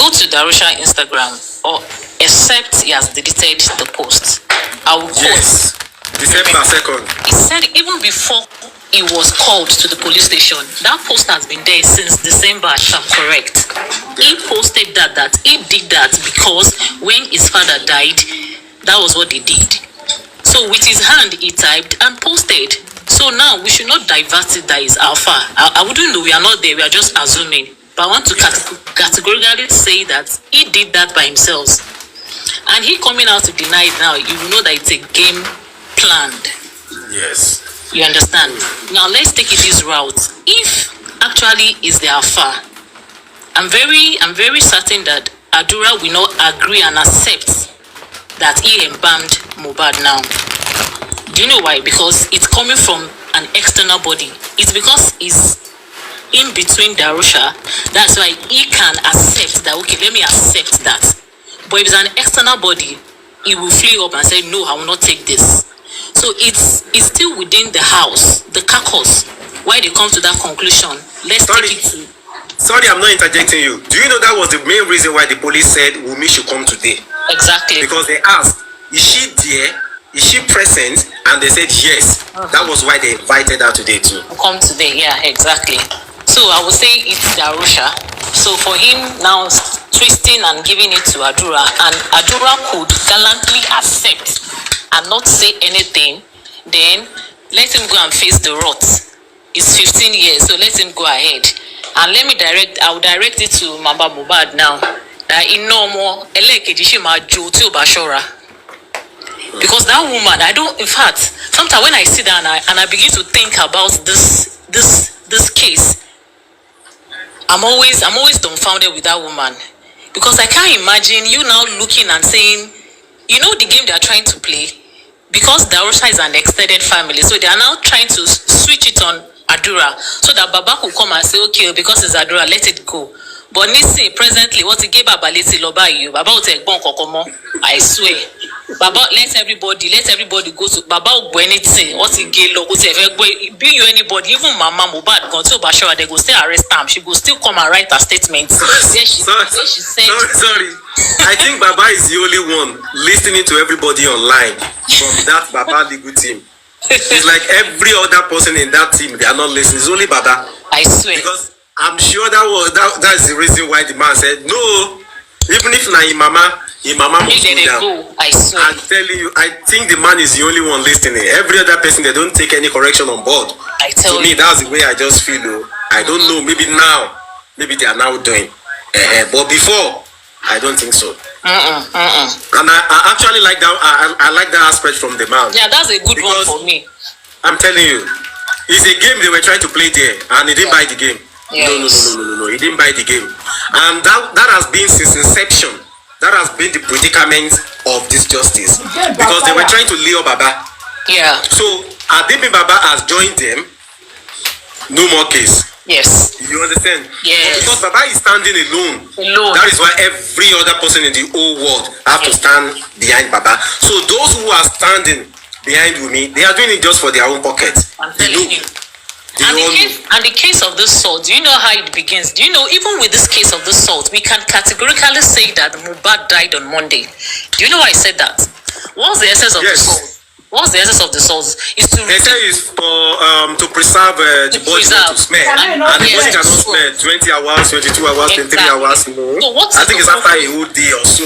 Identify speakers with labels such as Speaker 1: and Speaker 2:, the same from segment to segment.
Speaker 1: go to Darusha Instagram, or except he has deleted the post. I will quote.
Speaker 2: Yes. December 2nd.
Speaker 1: He said even before he was called to the police station, that post has been there since December, if I'm correct. He posted that he did that because when his father died, that was what they did. So with his hand, he typed and posted. So now we should not divert it that is alpha. I wouldn't know, we are not there, we are just assuming. But I want to categorically say that he did that by himself. And he coming out to deny it now, you know that it's a game planned.
Speaker 2: Yes.
Speaker 1: You understand? Now let's take it this route. If actually is the alpha, I'm very certain that Adura will not agree and accept that he embalmed Mohbad now. Do you know why? Because it's coming from an external body. It's because it's in between Darusha. That's why he can accept that, okay, let me accept that. But if it's an external body, he will flee up and say, no, I will not take this. So it's still within the house, the carcass, why they come to that conclusion. Let's take it to...
Speaker 2: Sorry, I'm not interjecting you. Do you know that was the main reason why the police said Wumi should come today?
Speaker 1: Exactly.
Speaker 2: Because they asked, is she there? Is she present? And they said yes. That was why they invited her today too.
Speaker 1: Come today, yeah, exactly. So I would say it's Darusha. So for him now twisting and giving it to Adura, and Adura could gallantly accept and not say anything, then let him go and face the wrath. It's 15 years, so let him go ahead. And I will direct it to Mamba Mohbad now. That in no more because that woman, in fact, sometimes when I sit down and I begin to think about this case, I'm always dumbfounded with that woman. Because I can't imagine you now looking and saying, you know the game they are trying to play? Because Darusha is an extended family, so they are now trying to switch it on Adura, so that Baba could come and say, okay, because it's Adura, let it go. But Nisi, presently, what he gave Baba Leti Loba you, Baba will take bon kokomo, I swear. Baba, let everybody go to Baba Ogbeniti, what he gave logo to be you anybody, even Mama Mohbad gone to Bashara, they go still arrest him. She go still come and write a statement. She said,
Speaker 2: sorry. I think Baba is the only one listening to everybody online from that Baba legal team. It's like every other person in that team, they are not listening. It's only Baba.
Speaker 1: I swear.
Speaker 2: Because I'm sure that's the reason why the man said no. Even if na mama must go down.
Speaker 1: I swear.
Speaker 2: I'm telling you, I think the man is the only one listening. Every other person, they don't take any correction on board. To me, that's the way I just feel. I don't know. Maybe now, maybe they are now doing. But before, I don't think so. And I actually like that. I like that aspect from the man.
Speaker 1: Yeah, that's a good one for me.
Speaker 2: I'm telling you, it's a game they were trying to play there, and he didn't buy the game. Yes. No. He didn't buy the game. And that has been since inception. That has been the predicament of this justice. Because they were trying to lay up Baba.
Speaker 1: Yeah.
Speaker 2: So, Adibin Baba has joined them. No more case.
Speaker 1: Yes.
Speaker 2: You understand?
Speaker 1: Yes.
Speaker 2: Because Baba is standing alone. That is why every other person in the whole world have to stand behind Baba. So those who are standing behind Wumi, they are doing it just for their own pockets.
Speaker 1: I'm telling you. And the case of this salt, do you know how it begins? Do you know, even with this case of the salt, we can categorically say that Mohbad died on Monday. Do you know why I said that? What's the essence of the salt? What's the essence of the salt?
Speaker 2: They say it's for to preserve the body not to smell. And the body cannot smell 20 hours, 22 hours, 23 hours. No. So I think it's after a whole day or so.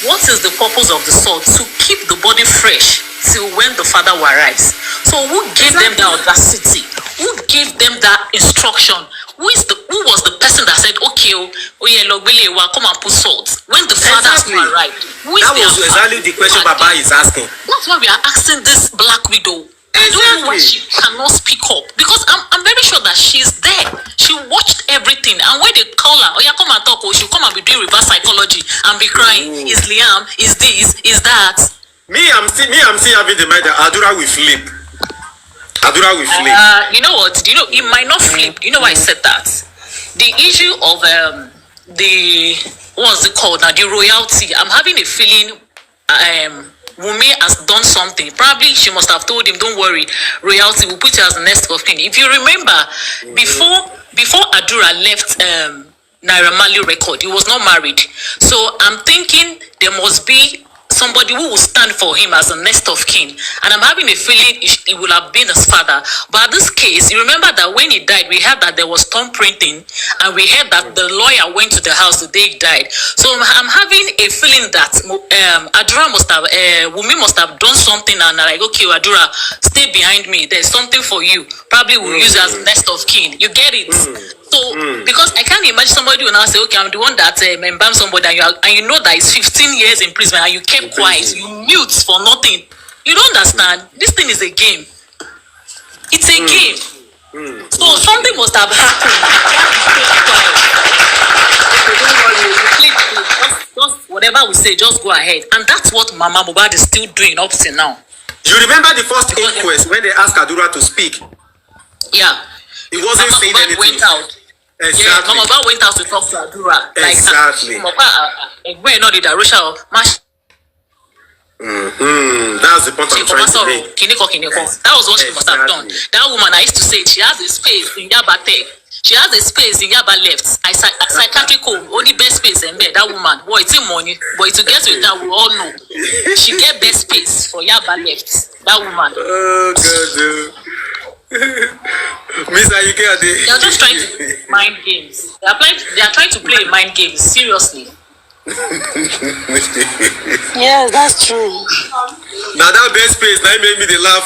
Speaker 1: What is the purpose of the salt? To keep the body fresh till when the father will arise. So who gave them that audacity? Who gave them that instruction? Who was the person that said, okay, come and put salt when the father has arrived?
Speaker 2: That was exactly the question Baba is asking.
Speaker 1: That's why we are asking this black widow. I don't know why she cannot speak up, because I'm very sure that she's there. She watched everything, and when they call her, oh yeah, come and talk, she'll come and be doing reverse psychology and be crying. Is Liam? Is this? Is that?
Speaker 2: I'm still having the mind that Adura will flip. Adura will flip.
Speaker 1: You know what? Do you know it might not flip? You know why I said that? The issue of what's it called now? The royalty. I'm having a feeling Wumi has done something. Probably she must have told him, don't worry, royalty will put you as the next of king. If you remember, before Adura left Naira Marley record. He was not married. So I'm thinking there must be somebody who will stand for him as a next of kin. And I'm having a feeling it will have been his father. But this case, you remember that when he died, we heard that there was thumbprinting, and we heard that the lawyer went to the house the day he died. So I'm having a feeling that Adura must have, Wumi must have done something, and like, okay, Adura, stay behind me. There's something for you. Probably will use as next of kin. You get it? So, because I can't imagine somebody will now say, okay, I'm the one that embalmed somebody, and you know that it's 15 years in prison, and you kept quiet, you mute for nothing. You don't understand? This thing is a game. It's a game. So something must have happened. Just whatever we say, just go ahead. And that's what Mama Mohbad is still doing up till now.
Speaker 2: You remember the first inquest when they asked Adura to speak?
Speaker 1: Yeah.
Speaker 2: He wasn't saying anything.
Speaker 1: Went out.
Speaker 2: Exactly.
Speaker 1: Yeah, Mama Mohbad went out to talk to Adura.
Speaker 2: Exactly. That's the point I'm trying to make.
Speaker 1: That was what she must have done. That woman, I used to say, she has a space in Yaba Tech. She has a space in Yaba left. I psychiatric home, only best space in bed. That woman, boy, it's money. Boy, to get with that, we all know. She get best space for Yaba left. That woman.
Speaker 2: Oh, God. Miss Ayuke,
Speaker 1: they are just trying to play mind games. They are trying to play mind games, seriously.
Speaker 3: Yes, that's true.
Speaker 2: Now that best space, now made me the laugh.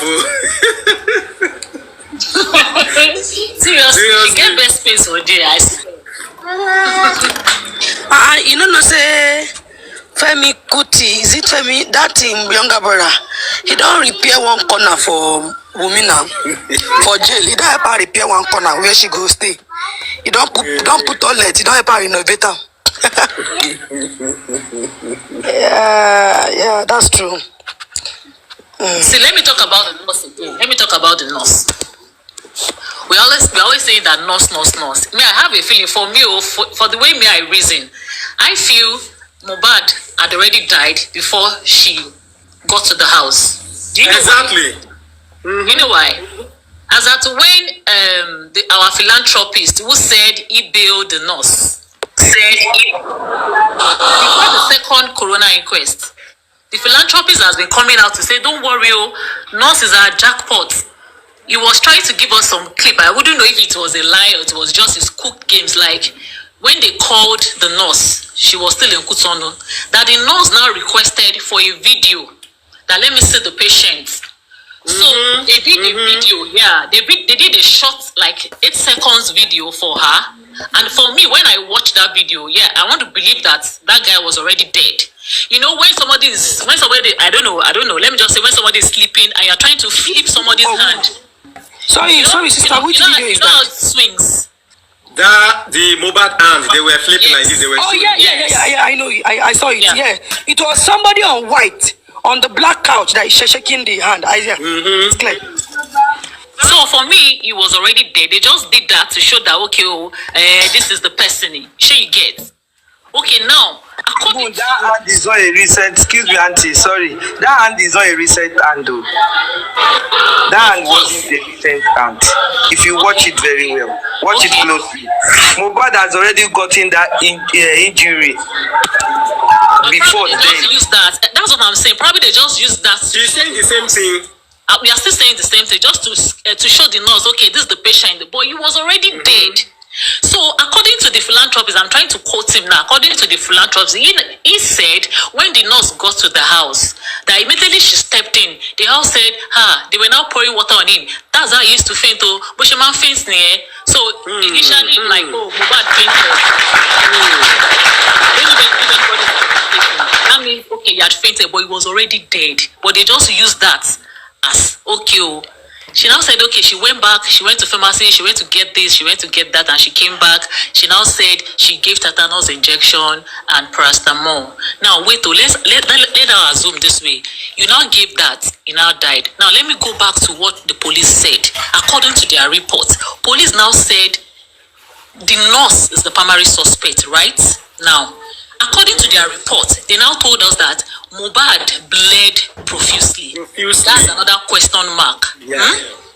Speaker 1: Seriously, you get best space for day, I swear.
Speaker 3: You know, say Femi Kuti, is it Femi? That younger brother, he don't repair one corner for Wumi now. For jail, he don't help her repair one corner where she go stay. He don't put toilet, he don't help her renovate her. Yeah, that's true.
Speaker 1: See, let me talk about the nurse again. Let me talk about the nurse. We always say that nurse. Me, I have a feeling for me, for the way me I reason, I feel Mohbad had already died before she got to the house. Do you know
Speaker 2: exactly?
Speaker 1: Why? You know why? As at when our philanthropist who said he bailed the nurse said before the second corona inquest, the philanthropist has been coming out to say, don't worry, nurse is our jackpot. He was trying to give us some clip. I wouldn't know if it was a lie or it was just his cooked games. Like when they called the nurse, she was still in Kutono, that the nurse now requested for a video that let me see the patient. So they did a video, they did a short, like 8 seconds video for her. And for me, when I watched that video, I want to believe that that guy was already dead. You know, when somebody, I don't know, let me just say, when somebody is sleeping and you're trying to flip somebody's hand.
Speaker 3: Sorry, sister, which video is that?
Speaker 1: How it swings.
Speaker 2: The Mohbad hand, they were flipping like this. They were
Speaker 3: yeah, I know, I saw it, It was somebody on white, on the black couch that is shaking the hand. It's clear.
Speaker 1: So for me, he was already dead. They just did that to show that, okay, this is the person. Sure you get. Okay, now, according
Speaker 4: that hand is not a recent, excuse me, auntie, sorry. That hand is not a recent hand, though. That hand wasn't a recent hand. If you watch it very well, watch it closely. Mohbad has already gotten that injury before
Speaker 1: they just use that. That's what I'm saying. Probably they just use that.
Speaker 2: She's saying the same thing.
Speaker 1: We are still saying the same thing, just to show the nurse, okay, this is the patient, but he was already dead. So according to the philanthropist, I'm trying to quote him now. According to the philanthropist, he said when the nurse got to the house, that immediately she stepped in, the house said, they were now pouring water on him. That's how he used to faint. But she man faints near. So initially, like, Mohbad fainted. That means, okay, he had fainted, but he was already dead. But they just used that as, okay, she now said, okay, she went back, she went to pharmacy, she went to get this, she went to get that, and she came back. She now said she gave tetanus injection and paracetamol. Now, wait, let her assume this way. You now gave that, he now died. Now, let me go back to what the police said. According to their report, police now said the nurse is the primary suspect, right? Now, according to their report, they now told us that Mohbad bled profusely. That's another question mark.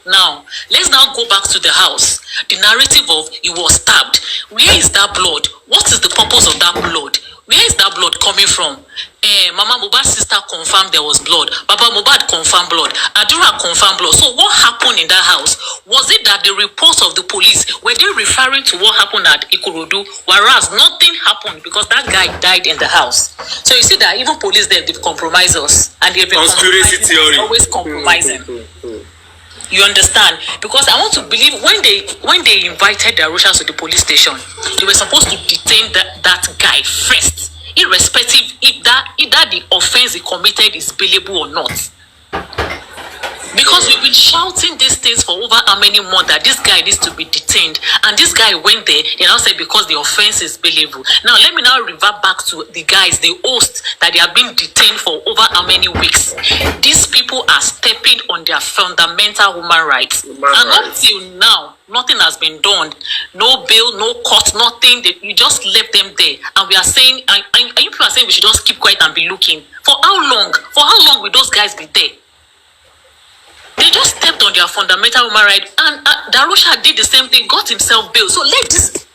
Speaker 1: Now, let's now go back to the house. The narrative of he was stabbed. Where is that blood? What is the purpose of that blood? Where is that blood coming from? Mama Mohbad's sister confirmed there was blood. Baba Mohbad confirmed blood. Adura confirmed blood. So what happened in that house? Was it that the reports of the police, were they referring to what happened at Ikorodu? Whereas nothing happened because that guy died in the house. So you see that even police there, they've compromised us. And they've been
Speaker 2: conspiracy theory.
Speaker 1: Always compromising. You understand? Because I want to believe when they invited the Russians to the police station, they were supposed to detain that guy first, irrespective if either the offense he committed is bailable or not. Because we've been shouting these things for over how many months that this guy needs to be detained. And this guy went there, they now said because the offense is bailable. Now let me now revert back to the guys, the hosts, that they have been detained for over how many weeks. These people are stepping on their fundamental human rights. And up till now, nothing has been done. No bail, no court, nothing. You just left them there. And we are saying, and you people are saying we should just keep quiet and be looking. For how long? For how long will those guys be there? They just stepped on their fundamental human right, and Darusha did the same thing, got himself bail. So let this.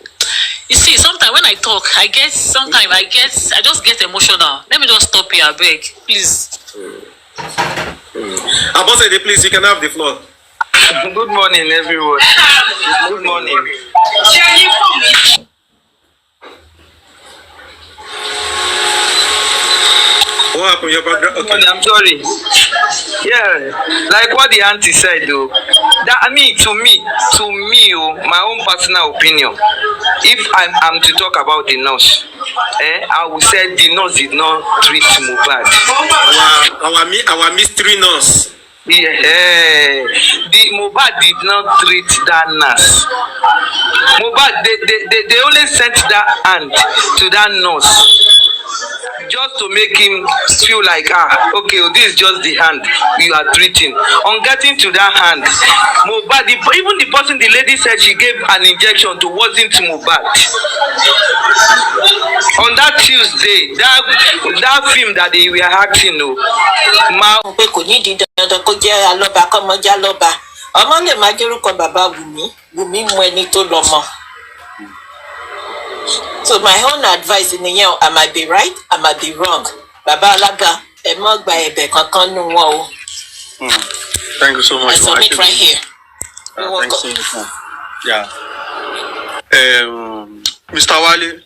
Speaker 1: You see, sometimes when I talk, I just get emotional. Let me just stop here, I beg, please.
Speaker 2: Abosede, please, you can have the floor.
Speaker 4: Good morning, everyone. Good morning.
Speaker 2: What happened? Your background? Okay.
Speaker 4: I'm sorry. Yeah, like what the auntie said, though. That I mean, to me, my own personal opinion. If I'm to talk about the nurse, I would say the nurse did not treat Mohbad.
Speaker 2: Our mystery nurse.
Speaker 4: Yeah, the Mohbad did not treat that nurse. Mohbad, they only sent that hand to that nurse just to make him feel like, okay, this is just the hand you are treating. On getting to that hand, Mohbad, even the person, the lady said she gave an injection to wasn't Mohbad. On that Tuesday, that film that they were acting,
Speaker 5: ọmọ lè máa jórúkọ bàbá Wumi mú ẹni tó lọ́mọ. So my own advice nìyẹn, I might be right, I might be wrong. Bàbá Alága, ẹ mọ́ gba ẹ̀bẹ̀ kankan nù wọn o.
Speaker 2: Thank you so much.
Speaker 5: I submit right here.
Speaker 2: Thanks so much. Yeah. Mr. Wale.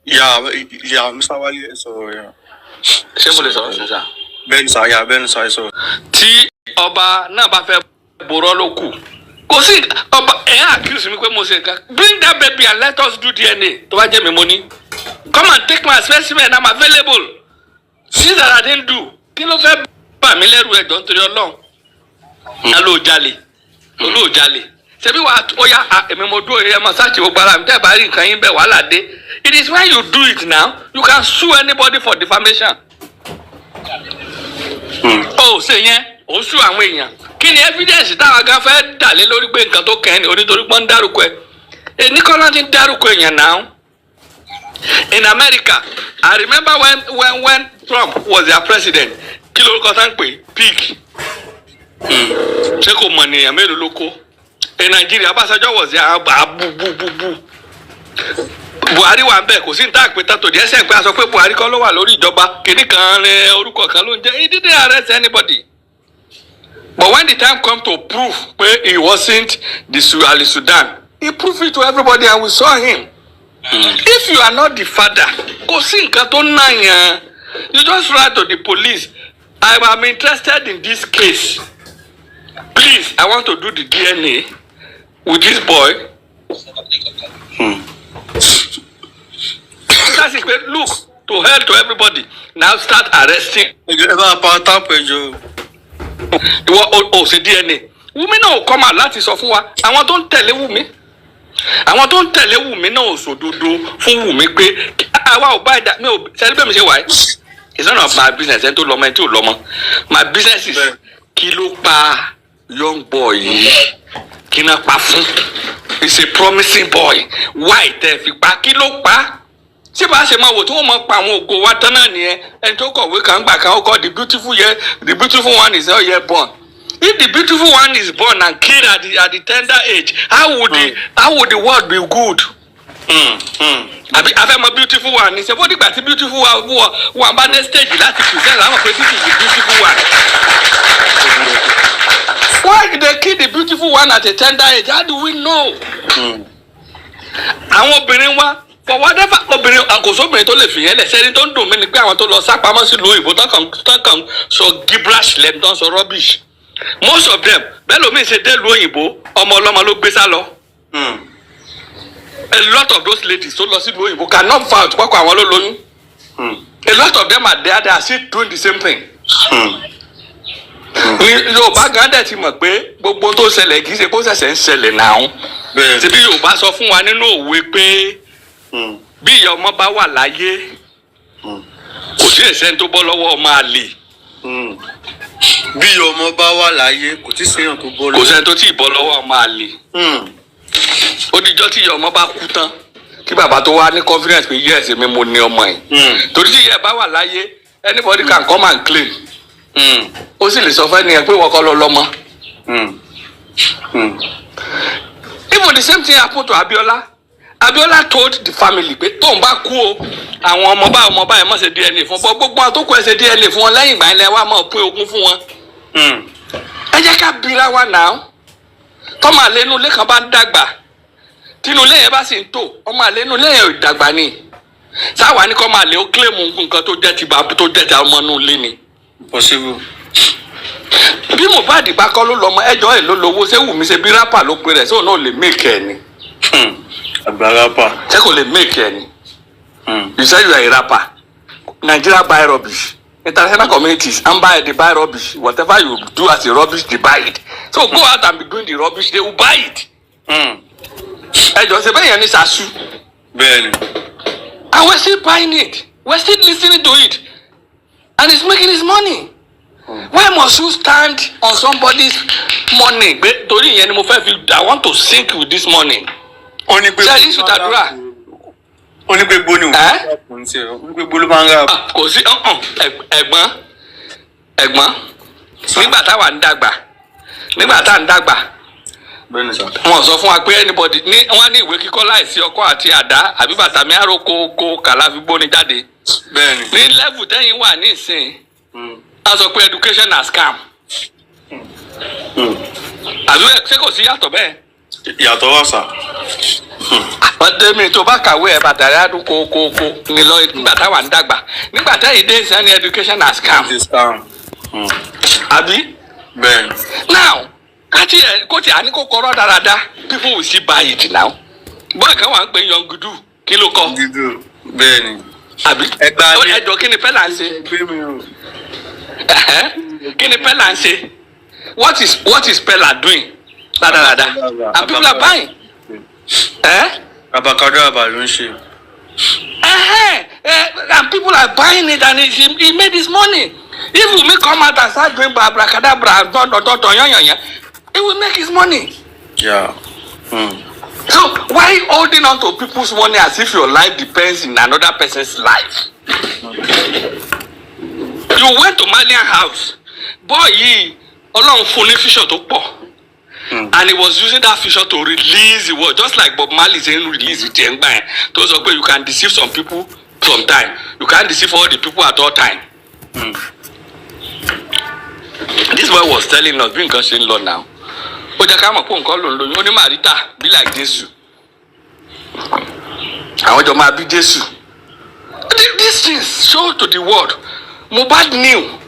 Speaker 2: Yeah, Mr. Wale. So yeah. Ben sir, so.
Speaker 6: Tí ọba náà bá fẹ́ borọ́ ló kù. Kò sí ọba accuse me pé mo ṣe nǹkan. Bring that baby and let us do DNA. Tó bá jẹ́ mi mo ní. Come and take my specimen, I'm available. See that I didn't do. Kí ló fẹ́ bà mí lẹ́rù ẹ̀jọ̀ nítorí Ọlọ́run? Ná ló jalè. Olú ò jalè. Ṣebí wàá ó yá èmi mo dúró ẹ máa ṣáàtì gbogbo ara mi tẹ́ bá rí nǹkan yín bẹ́ẹ̀ wàhálà dé. It is when you do it now, you can sue anybody for defamation. Oh, ṣe yẹn, ó sue àwọn èèyàn. Kí ni evidence táwọn gan fẹ́ dà lé lórí pé nǹkan tó kàn ní onítorí pọ́n ń dárúkọ ẹ̀? Èní kọ́lá ti ń dárúkọ èèyàn now. In America, I remember when Trump was their president, kí lórúkọ tá ń pè? Pig. Ṣé kò mọ̀ nìyẹn mélòó ló kó? In Nigeria, Ọbásanjọ́ was their bú. Buhari wà ń bẹ̀ kò sí ní tá àpẹta tó díẹ̀ sẹ́yìn pé a sọ pé Buhari kọ́ ló wà lórí ìjọba kìíní kan rẹ orúkọ kan ló ń jẹ́ he didn't arrest anybody. But when the time come to prove pé he wasn't the Sudan, he proved it to everybody and we saw him. If you are not the father, kò sí nǹkan tó ná yẹn. You just write to the police, I am interested in this case. Please, I want to do the DNA with this boy. That's it. Look, to hell to everybody. Now start arresting. Oh, say DNA. Wumi náà come out láti sọ fún wa. Àwọn tó ń tẹ̀lé Wumi. Àwọn tó ń tẹ̀lé Wumi náà ò sòdodo fún Wumi pé àwa ò bá ìdá mi ò sẹ́ni mi ṣe wà. It's none of my business. Ẹni tó lọ́mọ ẹni tí ò lọ́mọ. My business is kí ló pa young boy yìí. Kí náà pa fún. He's a promising boy. Why tẹ́ fi pa kí ló pa? tí bá ṣe máa wò tí wọ́n máa pa àwọn ògo wa tán náà nìyẹn ẹni tó kọ̀wé kan gbà kan ó kọ́ the beautiful one is not yet born. If the beautiful one is born and killed at the tender age, how would the world be good? Àbí my beautiful one is about the beautiful one bá dé stage láti present àwọn pé this is the beautiful one. Why did they kill the beautiful one at a tender age? How do we know? Àwọn obìnrin wa for whatever obìnrin àkósobìnrin tó lè fi yẹn lẹ̀ sẹ́ni tó ń dùn mí ni pé àwọn tó lọ sápamọ́ sílùú òyìnbó tán kàn sọ gibrash lẹ́nu tán sọ rubbish. Most of them bẹ́ẹ̀ lómi ṣe délùú òyìnbó ọmọ ọlọ́mọ ló gbé sá lọ. A lot of those ladies tó lọ sílùú òyìnbó cannot vouch pọ́kọ̀ àwọn ló lóyún. A lot of them are there, they are still doing the same thing. Yorùbá gan dẹ̀ ti mọ̀ pé gbogbo tó ṣẹlẹ̀ kì í ṣe kó ṣẹ̀ṣẹ̀ ń ṣẹlẹ̀ náà. Ṣebí Yorùbá sọ fún wa nínú òwe pé bí ìyá ọmọ bá wà láyé kò sí ẹ̀ṣẹ̀ tó bọ́ lọ́wọ́ ọmọ àlè.
Speaker 7: Bí ìyá ọmọ bá wà láyé kò tí sẹ́yàn tó bọ́ lọ́wọ́.
Speaker 6: Kò sẹ́ni tó tí ì bọ́ lọ́wọ́ ọmọ àlè. Ó dijọ́ tí ìyá ọmọ bá kú tán kí bàbá tó wá ní confidence pé yes èmi mo ní ọmọ yìí. Torí tí ìyá ẹ bá wà láyé anybody can come and claim. Ó sì lè sọ fẹ́ nìyẹn pé wọ́n kọ́ lọ lọ́mọ. Even the same thing happened to Abiola. Abiola told the family pé tóun bá kú o àwọn ọmọ báyìí mọ̀ ṣe DNA fún gbogbo àwọn tó kù ẹ̀ ṣe DNA fún wọn lẹ́yìn ìgbà ilẹ̀ wa mọ̀ pé ogún fún wọn. Ẹ jẹ́ ká bira wa náà tọ́mọ àlénú ilé kan bá ń dàgbà tínú ilé yẹn bá sì ń tò ọmọ àlénú ilé yẹn ò dàgbà ni sáwà ní kọ́ máa lè ó kílèmù nǹkan tó jẹ́ ti bàbá tó jẹ́ ti ọmọ inú ilé ni.
Speaker 7: Possible.
Speaker 6: Bí Mohbad bá kọ́ ló lọ́mọ ẹjọ́ ẹ̀ ló lówó ṣé Wùmí ṣe bí rápà ló pe rẹ̀ ṣé òun náà lè make ẹ̀ ni.
Speaker 7: Àgbà rápà.
Speaker 6: Ṣé kò lè make ẹ̀ ni. You say you are a rapper. Nigeria buy rubbish. International communities and they buy rubbish. Whatever you do as a rubbish, they buy it. So go out and be doing the rubbish, they will buy it. Ẹjọ́ ṣe bẹ́ẹ̀ yẹn ní Ṣàṣù.
Speaker 7: Bẹ́ẹ̀ni.
Speaker 6: And we're still buying it. We're still listening to it. And it's making his money. Why must you stand on somebody's money? Torí ìyẹn ni mo fẹ́ fi I want to sink with this money. Ṣé èyí ṣùtàdúrà?
Speaker 7: Ó ní pé gbóni òun kò sí ó ní pé gbóló máa ń rà.
Speaker 6: Kò sí ẹ̀gbọ́n nígbà táwa ń dàgbà wọ́n sọ fún wa pé anybody wọ́n ní ìwé kíkọ́ láìsí ọkọ́ àti àdá àbí bàtà mi àrò kó kàlà fi gbóni jáde.
Speaker 7: Bẹ́ẹ̀ni.
Speaker 6: Ní level tẹ́yìn wà ní ìsìn a sọ pé education na scam. Àbí ṣé kò sí yàtọ̀ bẹ́ẹ̀?
Speaker 7: Yàtọ̀ wà sà.
Speaker 6: Ọ̀dẹ́mi tó bá kàwé ẹ̀ bàtà rẹ̀ àdún kó ní lọ nígbà táwa ń dàgbà nígbà tẹ́yìn dé ìsìn ní education na scam. Àbí?
Speaker 7: Bẹ́ẹ̀ni.
Speaker 6: Now kó tí a ní kó kọ́rọ́ dáradára people will still buy it now. Bọ́ọ̀ kan wà ń pè Yọ̀ngùdù kí ló kọ́?
Speaker 7: Bẹ́ẹ̀ni.
Speaker 6: Àbí? Ẹjọ́ kí ni Pẹ́lá ń ṣe? Kí ni Pẹ́lá ń ṣe? What is Pẹ́lá doing? Dáradára. And people are buying.
Speaker 7: Abakadabra ló ń ṣe.
Speaker 6: And people are buying it and he made his money. If Wumi come out and start doing abracadabra and he will make his money.
Speaker 7: Yeah.
Speaker 6: So why holding on to people's money as if your life depends in another person's life? You went to Malian house. Boy, Ọlọ́run fún ní vision tó pọ̀. And he was using that vision to release the word, just like Bob Marley saying release it. Those are where you can deceive some people sometime. You can't deceive all the people at all time. This boy was telling us, being concerned Lord now. Ó jẹ́ ká mọ̀ pé nǹkan ló ń lóyún. Ó ní Marita be like Jésù. Àwọn jọ máa bí Jésù. These things show to the world. Mohbad knew.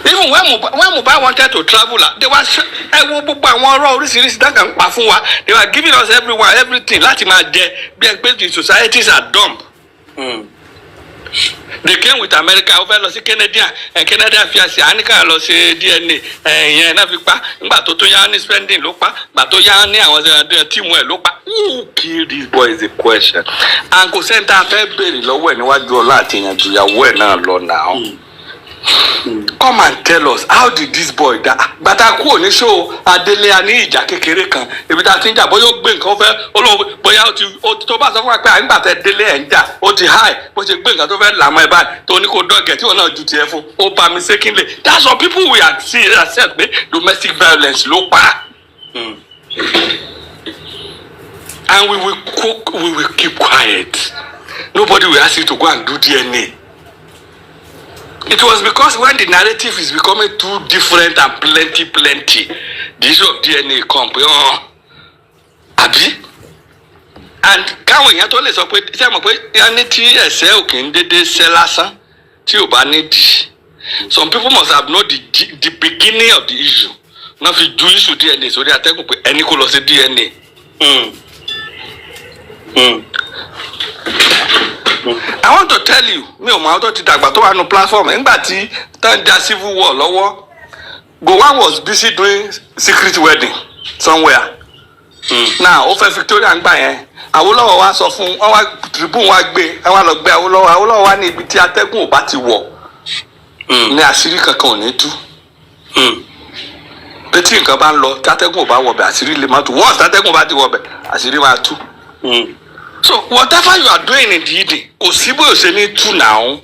Speaker 6: Even when Mohbad wanted to travel, they were they were giving us everything. The societies are dumb. They came with America over lost Canadian and Canadian fiancé Anika lost DNA and Nafipa, but to Yanni spending Lopa, but to Yanni I was a team where Lopa. Who killed this boy is the question. Uncle Santa February low when what do Latin and do your way now. Come and tell us, how did this boy die? But I go on the show, Adele ani ìjà kékeré kan. Ebi ta ti ń jà bóyá ó gbé nǹkan fẹ́ olóòwò bóyá ó ti tó bá sọ fún wa pé àyìnbá tẹ délé ẹ̀ ń jà ó ti high bó ṣe gbé nǹkan tó fẹ́ làmọ́ ẹ̀ báyìí tó ní kó dọ́gẹ̀ tí wọn náà ju tiẹ̀ fún ó bá mi sékìnlẹ̀. That's what people will accept pé domestic violence ló pa. And we will keep quiet. Nobody will ask you to go and do DNA. It was because when the narrative is becoming too different and plenty, the issue of DNA come. Abi? And káwọn èèyàn tó lè sọ pé ṣé mọ̀ pé ẹni tí ẹ̀ṣẹ̀ ò kì í dédé ṣẹ́ lásán tí ò bá nídìí. Some people must have known the beginning of the issue. Náà fi ju issue DNA sórí atẹ́gùn pé ẹni kò lọ sí DNA. I want to tell you, mi ò mọ àwọn tó ti dàgbà tó wà nù platform nígbà tí tán jà civil war lọ́wọ́. Gowon was busy doing secret wedding somewhere. Now ó fẹ́ Victoria ń gbà yẹn. Awólọ́wọ̀ wa sọ fún wọn wá tribune wa gbé àwọn lọ gbé Awólọ́wọ̀ wa ní ibi tí atẹ́gùn ò bá ti wọ̀. Ní àṣírí kankan ò ní tú. Pé tí nǹkan bá ń lọ tí atẹ́gùn ò bá wọ̀ bẹ̀ àṣírí lè má tú. Once tí atẹ́gùn bá ti wọ̀ bẹ̀ àṣírí máa tú. So whatever you are doing in the evening, kò sí bó ṣe ní tú náà.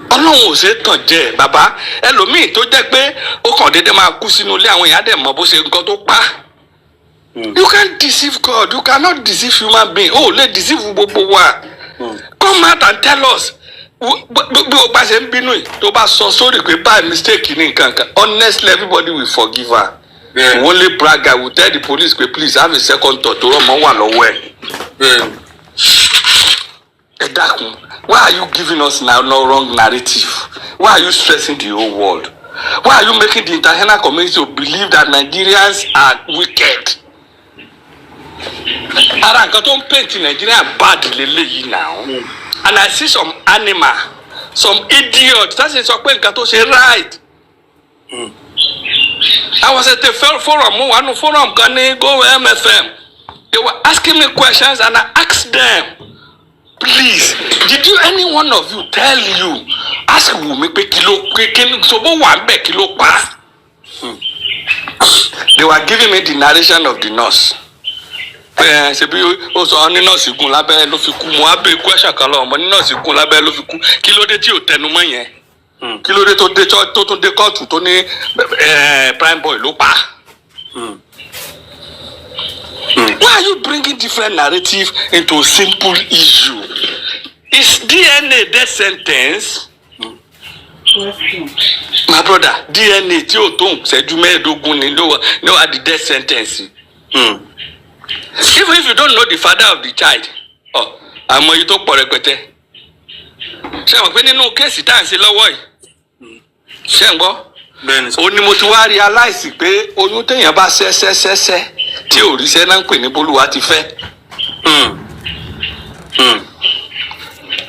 Speaker 6: Ọlọ́run ò ṣe tàn jẹ bàbá ẹlòmíì tó jẹ́ pé ó kàn déédéé máa kú sínú ilé àwọn èèyàn dẹ̀ mọ̀ bó ṣe nǹkan tó pa. You can't deceive God, you cannot deceive human being. Oh, let deceive gbogbo wa. Come out and tell us. Bí o bá ṣe ń bínú yìí tó bá sọ sórí pé by mistake ní nǹkan kan, honestly everybody will forgive her. Yeah. You only brag, I will tell the police, please have a second thought to run one away. Why are you giving us now no wrong narrative? Why are you stressing the whole world? Why are you making the international community to believe that Nigerians are wicked? Ara nǹkan tó ń paint Nigeria bad lélẹ́yìí now. And I see some animal, some idiot, that's sọ pé nǹkan tó ṣe right. I was at the forum, one forum, go MFM. They were asking me questions and I asked them, please, did you any one of you tell you, ask Wumi pe kilo, so one be kilo pa? They were giving me the narration of the nurse. Ṣe bí ó sọ ní nurse gun lábẹ́ ló fi kú mo á bẹ̀ question kan lọ́wọ́ mo ní nurse gun lábẹ́ ló fi kú kí ló dé tí ò tẹnu mọ́ yẹn. Kí ló dé tó tún dé kóòtù tó ní prime boy ló pa. Why are you bringing different narrative into a simple issue? Is DNA death sentence? My brother, DNA tí ó tó ṣẹ́jú mẹ́ẹ̀ẹ́dógún ni no at the death sentence. Even if you don't know the father of the child, àmọ́ yìí tó pọ̀ rẹpẹtẹ. Ṣé àwọn pé nínú kéèsì tá à ń ṣe lọ́wọ́ yìí? Ṣé ń gbọ́? Ó ní mo ti wá realize pé oyún téèyàn bá ṣẹ́ tí ò rí ṣẹ́ náà ń pè ní bólúwa ti fẹ́.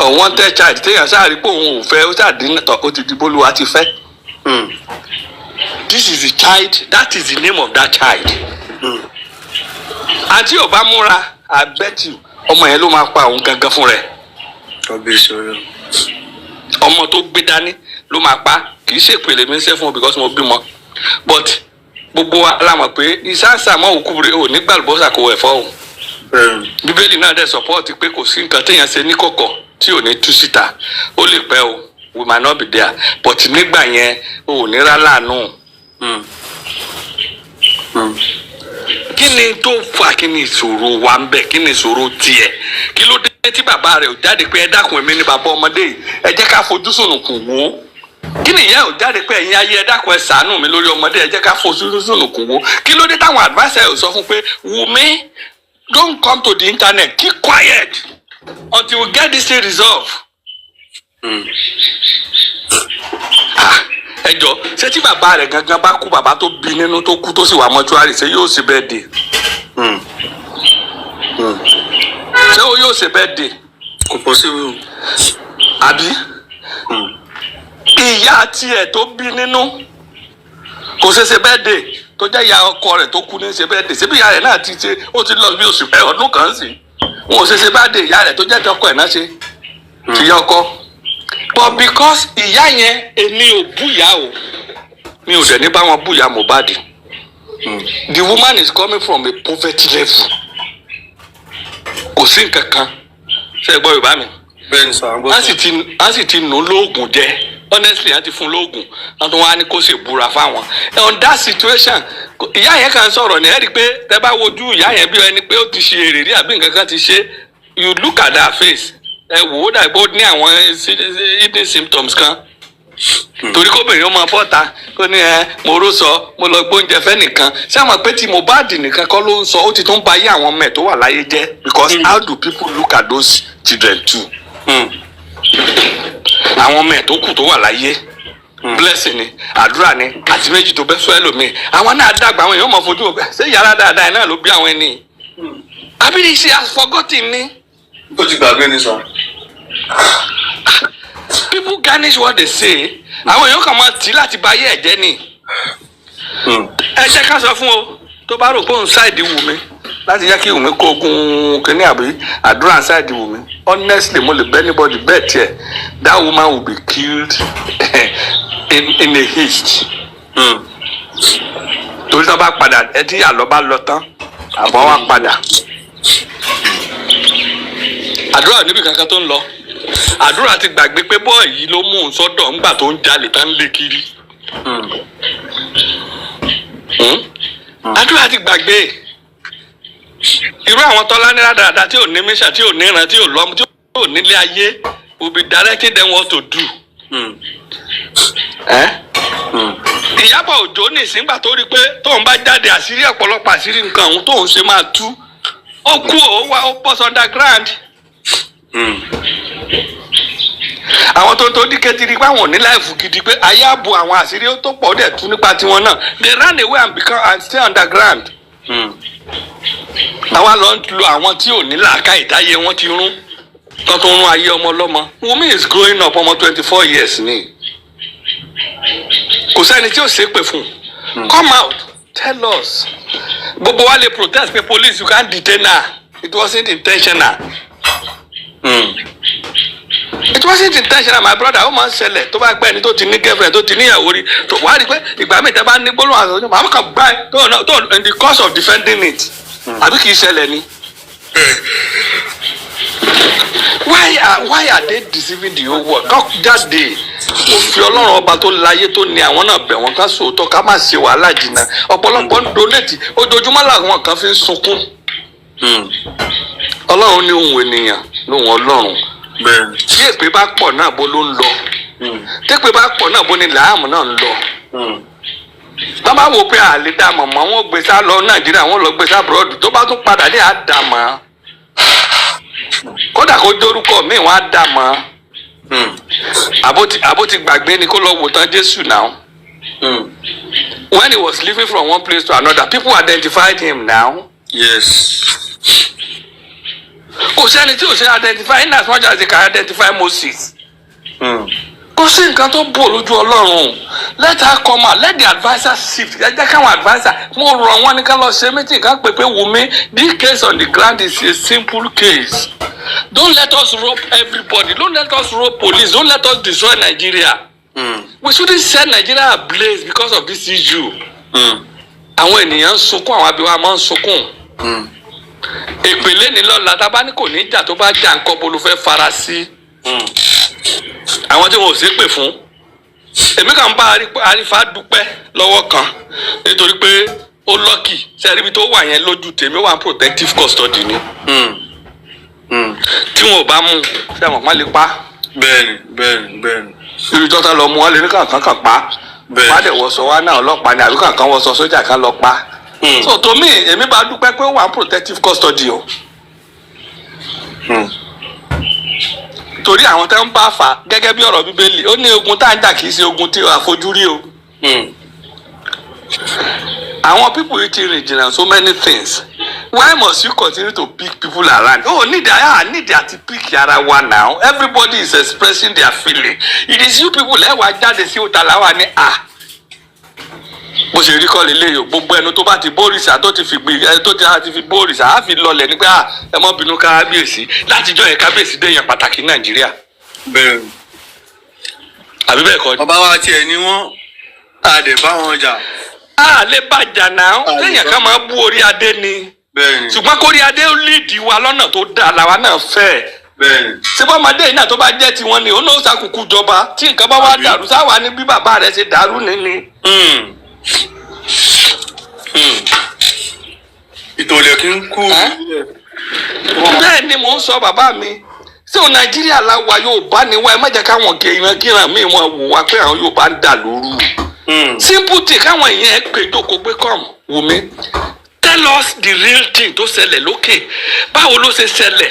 Speaker 6: Unwanted child téèyàn ṣáàrí pé òun ò fẹ́ ó ṣàdínàtọ̀ ó ti di bólúwa ti fẹ́. This is the child, that is the name of that child. Àti ò bá múra, I bet you ọmọ yẹn ló máa pa òun gangan fún rẹ̀. Ọmọ tó gbé dání ló máa pa kì í ṣe pèlè mi ń ṣe fún because mo bímọ but gbogbo wa la mọ̀ pé ìsáǹsà mọ́ òkú rẹ̀ ò ní gbàlùbọ́sà kò ẹ̀fọ́ o. Bíbélì náà dẹ̀ support pé kò sí nǹkan téèyàn ṣe ní kọ̀kọ̀ tí ò ní tú síta ó lè pẹ́ o we might not be there but nígbà yẹn o ò ní rá láàánú. Kí ni tó fà kí ni ìṣòro wa ń bẹ kí ni ìṣòro tiẹ̀ kí ló dé tí bàbá rẹ̀ ò jáde pé ẹ dákun èmi ni bàbá ọmọdé yìí ẹ jẹ́ ká fojú sùnùkùn wò ó kí ni ìyá ò jáde pé ẹ̀yin ayé ẹ dákun ẹ ṣàánú mi lórí ọmọdé ẹ jẹ́ ká fojú sùnùkùn wò ó kí ló dé táwọn adviser ò sọ fún pé Wumi don't come to the internet keep quiet until we get this thing resolved. Ẹjọ́ ṣé tí bàbá rẹ̀ gangan bá kú bàbá tó bí nínú tó kú tó sì wà mọ́ṣúárì ṣé yóò ṣe bẹ́ẹ̀ dé? Ṣé o yóò ṣe bẹ́ẹ̀ dé?
Speaker 7: Kò possible.
Speaker 6: Àbí? Ìyá tiẹ̀ tó bí nínú kò ṣe bẹ́ẹ̀ dé tó jẹ́ ìyá ọkọ rẹ̀ tó kú ní ṣe bẹ́ẹ̀ dé ṣé bí ìyá rẹ̀ náà ti ṣe ó ti lọ bí oṣù ọdún kan sí wọn ò ṣe bẹ́ẹ̀ dé ìyá rẹ̀ tó jẹ́ ti ọkọ ẹ̀ náà ṣe ìyá ọkọ but because ìyá yẹn èmi ò búyà o mi ò dẹ̀ ní bá wọn búyà Mohbad. The woman is coming from a poverty level. Kò sí nǹkan kan ṣe gbọ́ Yorùbá mi. a sì ti nù lóògùn jẹ honestly a ti fún lóògùn wọn tún wá ní kó ṣe búra fáwọn. On that situation ìyá yẹn kan sọ̀rọ̀ ní ẹ rí i pé tẹ́ bá wojú ìyá yẹn bí ẹni pé ó ti ṣe èrè rí àbí nǹkan kan ti ṣe you look at her face ẹ wò ó dàgbà ó ní àwọn hidden symptoms kan torí kóbìnrin ó máa bọ́ta kó ní mo ró sọ mo lọ gbóúnjẹ fẹ́ nìkan ṣé àwọn pé tí Mohbad nìkan kọ́ ló ń sọ ó ti tún ba ayé àwọn ọmọ ẹ̀ tó wà láyé jẹ́ because how do people look at those children too? Àwọn ọmọ ẹ̀ tó kù tó wà láyé blessing ni àdúrà ni àti méjì tó bẹ́ fẹ́ lómi àwọn náà dàgbà àwọn èèyàn mọ̀ fojú ọgbẹ́ ṣé yàrá dáadáa náà ló bí àwọn ẹni àbí she has forgotten ni.
Speaker 7: Ó ti gbàgbé ní sọ.
Speaker 6: People garnish what they say. Àwọn èèyàn kan máa tì láti bà ayé ẹ̀jẹ̀ ni. Ẹ jẹ́ ká sọ fún o tó bá rò pé òun ṣáìdì Wùmí láti jẹ́ kí Wùmí kó ogun kìíní àbí àdúrà ṣáìdì Wùmí. Honestly mo lè bẹ́ anybody bẹ́ẹ̀ tiẹ̀ that woman will be killed in a haste. Torí tó bá padà ẹ tí àlọ́ bá lọ tán àbọ̀ wá padà. Àdúrà níbi kankan tó ń lọ. Àdúrà ti gbàgbé pé bọ́ọ̀ yìí ló mú un sọ́dọ̀ ńgbà tó ń jalè tán lé kiri. Àdúrà ti gbàgbé irú àwọn tọ́lá ní rádaràda tí ò ní mísà tí ò ní ìran tí ò lọ́mú tí ò nílé ayé will be directing them what to do. Ìyábọ̀ Òjó ní ìsìngbà tó rí pé tóun bá jáde àṣírí ọ̀pọ̀lọpọ̀ àṣírí nǹkan òun tóun ṣe máa tú ó kú ó bọ́ underground. Àwọn tó dí kẹ́tìrì pé àwọn ò ní láìfù gidi pé ayé àbò àwọn àṣírí tó pọ̀ dẹ̀ tú nípa tiwọn náà they ran away and stay underground. Àwa lọ ń lu àwọn tí ò ní làákà ìtayé wọn ti rún tó tó ń rún ayé ọmọ ọlọ́mọ. Wumi is growing up ọmọ 24 years ni kò sẹ́ni tí ò ṣépè fún come out tell us. Gbogbo wa lè protest pé police you can't detain her it wasn't intentional. It wasn't intentional my brother ó máa ń ṣẹlẹ̀ tó bá pẹ́ ẹni tó ti ní girlfriend tó ti níyàwó rí tó wá rí pé ìgbà míì tẹ́ bá ní gbólóhùn àti ọjọ́ màmá kan gbá ẹ tó in the course of defending it àbí kì í ṣẹlẹ̀ ni. Why are they deceiving the whole world? That day ó fi Ọlọ́run ọba tó láyé tó ní àwọn náà bẹ̀ wọ́n ká sòótọ́ ká má ṣe wàhálà jìnnà ọ̀pọ̀lọpọ̀ ń donate ojoojúmọ́ làwọn kan fi ń sunkún. Ọlọ́run ní ohun ènìyàn lóhun Ọlọ́run. Tí èpè bá pọ̀ náà bó ló ń lọ tí èpè bá pọ̀ náà bó ni làámù náà ń lọ. Bá bá wò pé àlè dá mọ̀mọ́ wọn gbé sá lọ Nàìjíríà wọn lọ gbé sá abroad tó bá tún padà ní àdàmọ́ kódà kó dórúkọ míì wọn á dàmọ́ àbó ti gbàgbé ni kó lọ wò tán Jésù náà. When he was living from one place to another people identified him now.
Speaker 7: Yes.
Speaker 6: Kò sẹ́ni tí ò ṣe identify in as much as they can identify Moses. Kò sí nǹkan tó bò lójú Ọlọ́run. Let her come out. Let the adviser shift. Ẹ jẹ́ káwọn adviser mo rọ̀ wọ́n ní ká lọ ṣe meeting ká pè pé Wumi this case on the ground is a simple case. Don't let us rope everybody. Don't let us rope police. Don't let us destroy Nigeria. We shouldn't set Nigeria ablaze because of this issue. Àwọn ènìyàn ń sunkún àwọn abiwá máa ń sunkún. Èpèlé ni lọ́la tá a bá ní kò ní ìjà tó bá jà nǹkan bolo fẹ́ fara sí. Àwọn tí wọn ò ṣépè fún. Èmi kàn bá Arífà dúpẹ́ lọ́wọ́ kan nítorí pé ó lọ́kì sẹ́rí ibi tó wà yẹn lójú tèmi wà protective custody ni. Tí wọn ò bá mú ṣé àwọn kan lè pa.
Speaker 7: Bẹ́ẹ̀ni.
Speaker 6: Irú ìjọba lọ mú wọn lè ní kankan pa. Wọ́n á dẹ̀ wọṣọ wa náà ọlọ́pàá ni àbí kankan wọṣọ sójà kan lọ pa. So to me èmi bá dúpẹ́ pé ó wà protective custody o. Torí àwọn tẹ́ ń bá fà gẹ́gẹ́ bí ọ̀rọ̀ Bíbélì ó ní ogun tá à ń jà kì í ṣe ogun tí àfojúrí o. Àwọn people yìí ti rìn jìnnà so many things. Why must you continue to pick people around? Oh, need to pick ara wa now. Everybody is expressing their feeling. It is you people ẹ wá jáde sí òtàláwà ní bó ṣe rí kọ́ lélẹ́yìí o gbogbo ẹnu tó bá ti bórìṣà tó ti fi bórìṣà á fi lọlẹ̀ ní pé ẹ mọ́ bínú kábíyèsí látijọ́ yẹn kábíyèsí dé yẹn pàtàkì Nàìjíríà. àbí bẹ́ẹ̀ kọ́ ni.
Speaker 7: bàbá wa tiẹ̀ ni wọ́n àdè bá wọn jà.
Speaker 6: a lè bàjá náà lẹ́yìn ká máa bú orí adé ni.
Speaker 7: bẹ́ẹ̀ni.
Speaker 6: ṣùgbọ́n kórí adé ó líìdì wa lọ́nà tó dáa làwa náà fẹ́.
Speaker 7: bẹ́ẹ̀ni.
Speaker 6: ṣé bọ́mọdé yìí náà tó bá jẹ́ tiwọn ni òun náà ṣàkùkù jọba tí nǹkan bá wá dàrú sáwà ní bí bàbá rẹ̀ ṣe dàrú nínú.
Speaker 7: ìtòlẹ̀ kí ń kú.
Speaker 6: bẹ́ẹ̀ ni mò ń sọ bàbá mi ṣé o Nàìjíríà la wa Yorùbá ni wá ẹ má jẹ́ káwọn kíran míì wọn wò wá pé àwọn Yorùbá ń dà lóru. simple thing káwọn èèyàn ẹ pé jókòó pé come Wumi tell us the real thing tó ṣẹlẹ̀ lókè báwo ló ṣe ṣẹlẹ̀.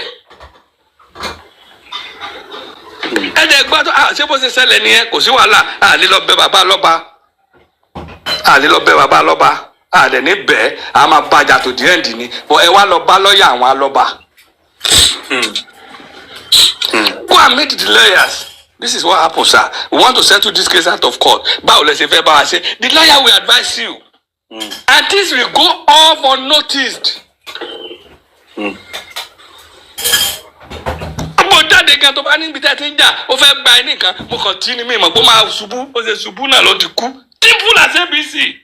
Speaker 6: ẹ̀dẹ̀ gbọ́dọ̀ ṣé bó ṣe ṣẹlẹ̀ nìyẹn kò sí wàhálà àlè lọ bẹ bàbá lọ́ba àdẹ̀ ní bẹ́ẹ̀ a máa bàjá tó di ẹ̀ǹdì ni bọ́ ẹ wá lọ bá lọ́ọ̀yà àwọn alọ́ba. Go and meet the lawyers. This is what happens, sir. We want to settle this case out of court. Báwo lẹ ṣe fẹ́ bá wa ṣe? The lawyer will advise you. And this will go off unnoticed. Mo jáde gan tó bá níbi tẹ́ ti ń jà ó fẹ́ gba ẹni kan mo kàn tí ni mi mọ̀ pé ó máa ṣubú ó ṣe ṣubú náà ló ti kú. Simple as ABC.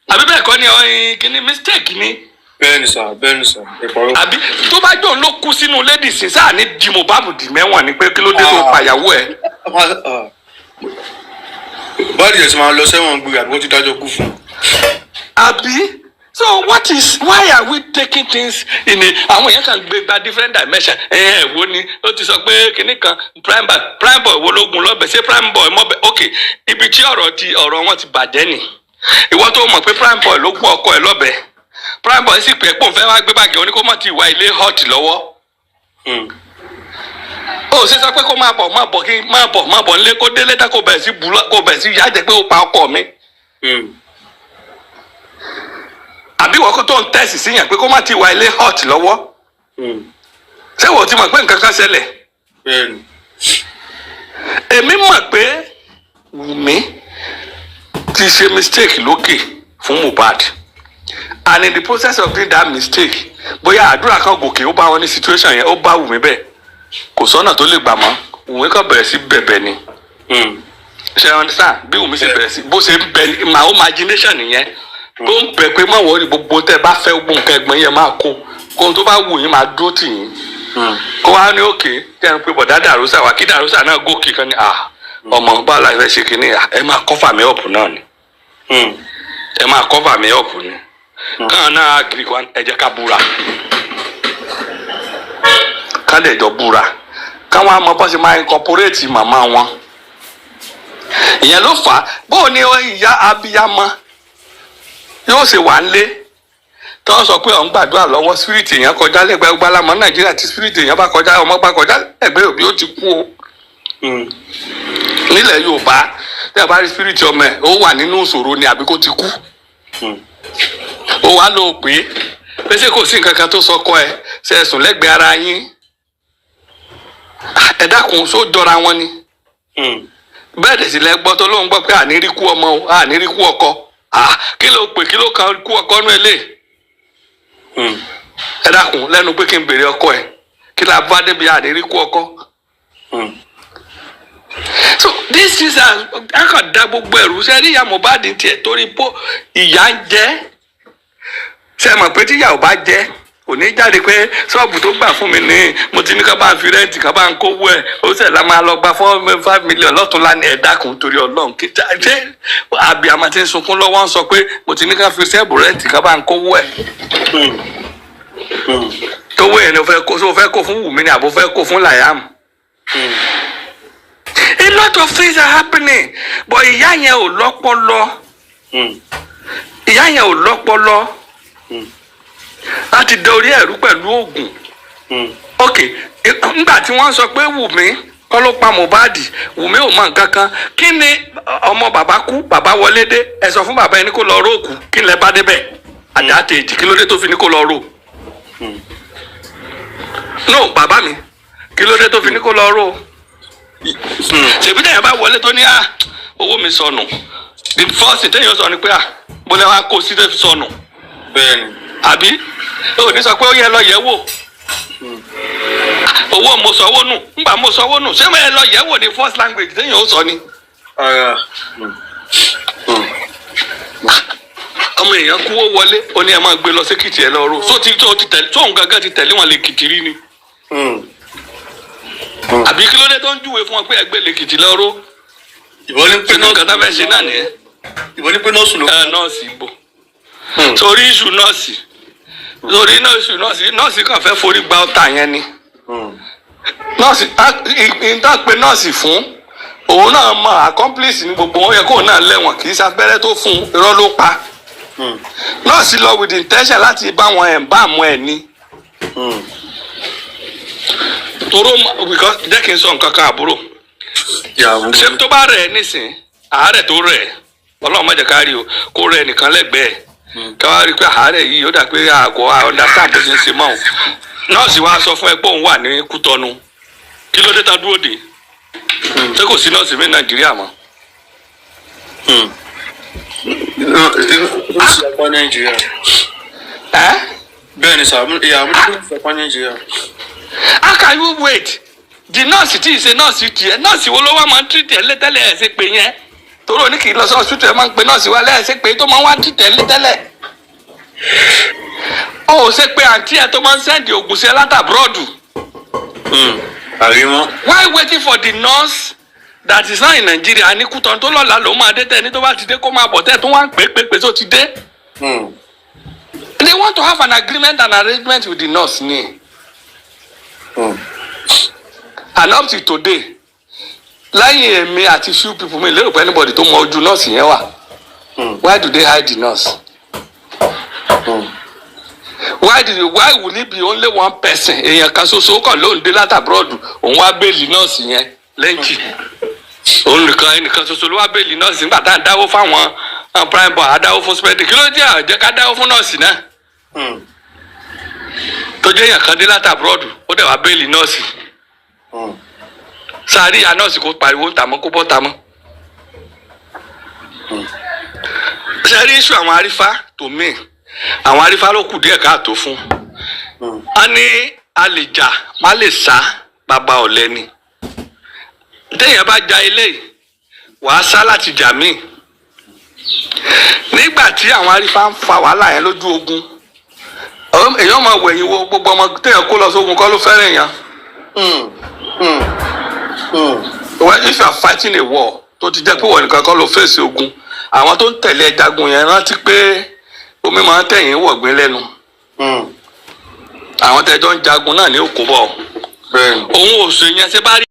Speaker 6: Àbí bẹ́ẹ̀ kọ́ ni ọ̀yin kìíní mistake ni.
Speaker 7: bẹ́ẹ̀ni sà.
Speaker 6: Àbí tó bá jọ ló kú sínú ladies sáà ní di mohbad di mẹ́wọ̀n ni pé kí ló dé tó pàyàwó ẹ̀.
Speaker 7: báyìí ẹ̀ sì máa lọ sẹ́wọ̀n gbé àbí wọ́n ti dájọ́ kú fún.
Speaker 6: Àbí so why are we taking things in àwọn èèyàn kan gbé gba different dimension wo ni ó ti sọ pé kinní kan prime boy wo lógun lọ́bẹ̀ ṣé prime boy mọ́bẹ̀ ok ibi tí ọ̀rọ̀ wọn ti bàjẹ́ ni ìwọ tó mọ̀ pé prime boy ló gún ọkọ ẹ̀ lọ́bẹ̀ prime boy sì pé pòun fẹ́ wá gbé báàgì oníkómọ̀ ti wá ilé hot lọ́wọ́ ó ṣe sọ pé kó máa bọ̀ nílé kó délé tá kó bẹ̀rẹ̀ sí yá jẹ́ pé ó pa ọkọ mi. Àbí wọ́n kó tó ń tẹ̀sì sí yàn pé kó má ti wá ilé hot lọ́wọ́. Ṣé wọ́n ti mọ̀ pé nǹkan kan ṣẹlẹ̀? Èmi mọ̀ pé Wumi ti ṣe mistake lókè fún Mohbad and in the process of doing that mistake bóyá àdúrà kan gòkè ó bá wọn ní situation yẹn ó bá Wumi bẹ́ẹ̀ kò sọ́nà tó lè gbà mọ́ Wumi kan bẹ̀rẹ̀ sí bẹ̀bẹ̀ ni. Ṣé ẹ understand bí Wumi ṣe bẹ̀rẹ̀ sí bó ṣe ń bẹ my imagination nìyẹn. Tó ń bẹ pé má wọrí gbogbo tẹ bá fẹ́ gbogbo nǹkan ẹ̀gbọ́n yẹn máa kó tó bá wù yín máa dúró tì yín kó wá ní òkè kí ẹni pé bọ̀dá dàrúsà wá kí dàrúsà náà gòkè kan ní ọmọ bá la fẹ́ ṣe kínní ẹ máa cover me up náà ni ẹ máa cover me up ni káwọn náà kiri kan ẹ jẹ́ ká búra ká lè jọ búra káwọn àmọ́ bá ṣe máa incorporate màmá wọn ìyẹn ló fà á bóò ní ìyá abiyamọ yóò ṣe wà nílé tó ń sọ pé òun gbàdúrà lọ́wọ́ spirit èèyàn kọjá lẹ́gbẹ̀ẹ́ gbalamọ́ Nàìjíríà tí spirit èèyàn bá kọjá ọmọ bá kọjá ẹgbẹ́ òbí ó ti kú o. Nílẹ̀ Yorùbá tí a bá rí spirit ọmọ ẹ̀ ó wà nínú ìṣòro ni àbí kó ti kú. Ó wá lò ó pé ṣé kò sí nǹkan kan tó sọkọ ẹ ṣe é sùn lẹ́gbẹ̀ẹ́ ara yín. Ẹ dákun só jọra wọn ni. Bẹ́ẹ̀ dẹ̀ sì lẹ gbọ́ tó lóun gbọ́ pé àníríkú ọmọ o àníríkú ọkọ. Kí ló pè kí ló kan kú ọkọ nú ilé ẹ dákun lẹ́nu pé kí n béèrè ọkọ ẹ kí la bá débi àdérí kú ọkọ. So this is akọ̀dá gbogbo ẹ̀rù ṣe rí ìyá Mohbad tiẹ̀ torí pé ìyá ń jẹ́ ṣe mọ̀ pé tíyà ò bá jẹ́ kò ní jáde pé ṣọ́ọ̀bù tó gbà fún mi ní mo ti ní ká bá ń fi rẹ́ǹtì ká bá ń kówó ẹ̀ ó sì la máa lọ gba 5 million lọ́tún lánàá ẹ̀ dákun torí Ọlọ́run kí ṣe àbí àmà tí ń sunkún lọ́wọ́ ń sọ pé mo ti ní ká fi ṣẹ́ẹ̀bù rẹ́ǹtì ká bá ń kówó ẹ̀. Tówó ẹ̀ ni o fẹ́ kó fún Wùmí ni àbò fẹ́ kó fún Liam. A lot of things are happening but ìyá yẹn ò lọ́pọlọ. Ìyá yẹn ò lọ́pọlọ. Láti dorí ẹ̀rú pẹ̀lú oògùn. Ok nígbà tí wọ́n sọ pé Wùmí kọ́ ló pa Mohbad Wùmí ò mọ nǹkan kan kí ni ọmọ bàbá kú bàbá wọlé dé ẹ sọ fún bàbá ẹni kó lọ ró òkú kí lẹ bá débẹ̀ àdáàtèjì kí ló dé tó fi ní kó lọ ró. No bàbá mi kí ló dé tó fi ní kó lọ ró. Ṣèbí tẹ̀yìn bá wọlé tó ní owó mi sọnù the first thing tẹ̀yìn sọ ni pé mo lè wá kó sí tẹ̀ fi sọnù.
Speaker 7: Bẹ́ẹ̀ni.
Speaker 6: Àbí ó ní sọ pé ó yẹ lọ yẹ̀ wò. Owó mo sọwọ́ nù ńgbà mo sọwọ́ nù ṣé mo yẹ lọ yẹ̀ wò ní first language tẹ̀yìn ó sọ ni. ọmọ èèyàn kú ó wọlé ó ní ẹ máa gbé lọ sí kìtì ẹ lọ́rùn tóun gángan ti tẹ̀lé wọn lè kìtì rí ni àbí kí ló dé tó ń júwe fún ọ pé ẹgbẹ́ lè kìtì lọ́rùn
Speaker 7: ìwọ ní pé
Speaker 6: sínú nǹkan tá fẹ́ ṣe náà nìyẹn.
Speaker 7: ìwọ ní pé nọ́ọ̀sì ló.
Speaker 6: nọ́ọ̀sì bò torí iṣu nọ́ọ̀sì torí nọ́ọ̀sì kàn fẹ́ forí gba ọ̀tá yẹn ni nọ́ọ̀sì ìdá pé nọ́ọ̀sì fún òun náà mọ accomplice ní gbogbo wọn yẹ kóun náà lẹ́wọ̀n kì í ṣàpẹrẹ tó fún irọ́ ló pa nọ́ọ̀sì lọ with intention láti bá wọn ẹ̀ bá àmọ́ ẹ̀ ní. toró jẹ́ kí n sọ nǹkan kan àbúrò ṣé tó bá rẹ̀ nísìn àárẹ̀ tó rẹ̀ ọlọ́run má jẹ́ ká rí o kó rẹ̀ nìkan lẹ́gbẹ̀ẹ́ ká wá rí pé àárẹ̀ yìí ó dà pé àgọ́ understand bó ṣe ń ṣe mọ́ òun nọ́ọ̀sì wa sọ fún ẹ pé òun wà ní Kútọ́nù kí ló dé ta dúró dé ṣé kò sí nọ́ọ̀sì mi Nàìjíríà mọ́.
Speaker 7: bẹ́ẹ̀ ni sà ìyá mi ló ń fẹ́ Nàìjíríà.
Speaker 6: How can you wait? The nurse tí ì ṣe nọ́ọ̀sì tiẹ̀ nọ́ọ̀sì wo ló wá máa ń treat ẹ̀ létẹ́lẹ̀ ẹ̀ ṣe pé yẹn torí òní kì í lọ sí hospital ẹ̀ máa ń pe nọ́ọ̀sì wa lẹ́ẹ̀ ṣe pé tó máa ń wá treat ẹ̀ létẹ́lẹ̀. ó ṣe pé àǹtí ẹ̀ tó máa ń sẹ́ndì ògùn sí ẹ látàbúrọ̀dù.
Speaker 7: àríwọ́n.
Speaker 6: Why waiting for the nurse that is not in Nigeria ní Kútọ́nù tó lọ́la ló máa dé tẹ̀ ní tó bá ti dé kó máa bọ̀ tẹ̀ tó wá ń pè tó ti dé. They want to have an agreement and arrangement with the nurse ni. And up to today láyìn èmi àti few people mi lérò pé anybody tó mọ ojú nọ́ọ̀sì yẹn wà. Why do they hide the nurse? Why will it be only one person èèyàn kan ṣoṣo kàn lóun dé látàbúrọ̀dù òun wá bẹ́ẹ̀lì nọ́ọ̀sì yẹn lẹ́ǹkì òun nìkan ẹnìkan ṣoṣo ló wá bẹ́ẹ̀lì nọ́ọ̀sì nígbà tá à ń dáwó fáwọn prime boy àdáwó fún spẹ́ẹ̀dì kí ló dé àjẹ́ ká dáwó fún nọ́ọ̀sì náà tó jẹ́ èèyàn kan dé látàbúrọ̀dù ó dẹ̀ wá bẹ́ẹ̀lì nọ́ọ̀sì sáré ya nọ́ọ̀sì kó pariwo tàmọ́ kó bọ́ tàmọ́ sáré iṣu àwọn arífá tó mí àwọn arífá ló kù díẹ̀ káàtó fún a ní a lè jà má lè sá bàbá ọ̀lẹ ni téèyàn bá ja ilé wàá sá láti jà míì nígbà tí àwọn arífá ń fa wàhálà yẹn lójú ogun èèyàn máa wẹ̀yìn wo gbogbo ọmọ téèyàn kó lọ sógun kọ́ ló fẹ́ràn èèyàn. Well, if you are fighting a war tó ti jẹ́ pé wọ́n nìkan kọ́ ló fèsì ogun àwọn tó ń tẹ̀lé ẹjagun yẹn rántí pé omi máa ń tẹ̀yìn wọ̀gbìn lẹ́nu àwọn tẹ́jọ́ ń jagun náà ní òkú bọ̀ òun ò sè yẹn ṣe bá rí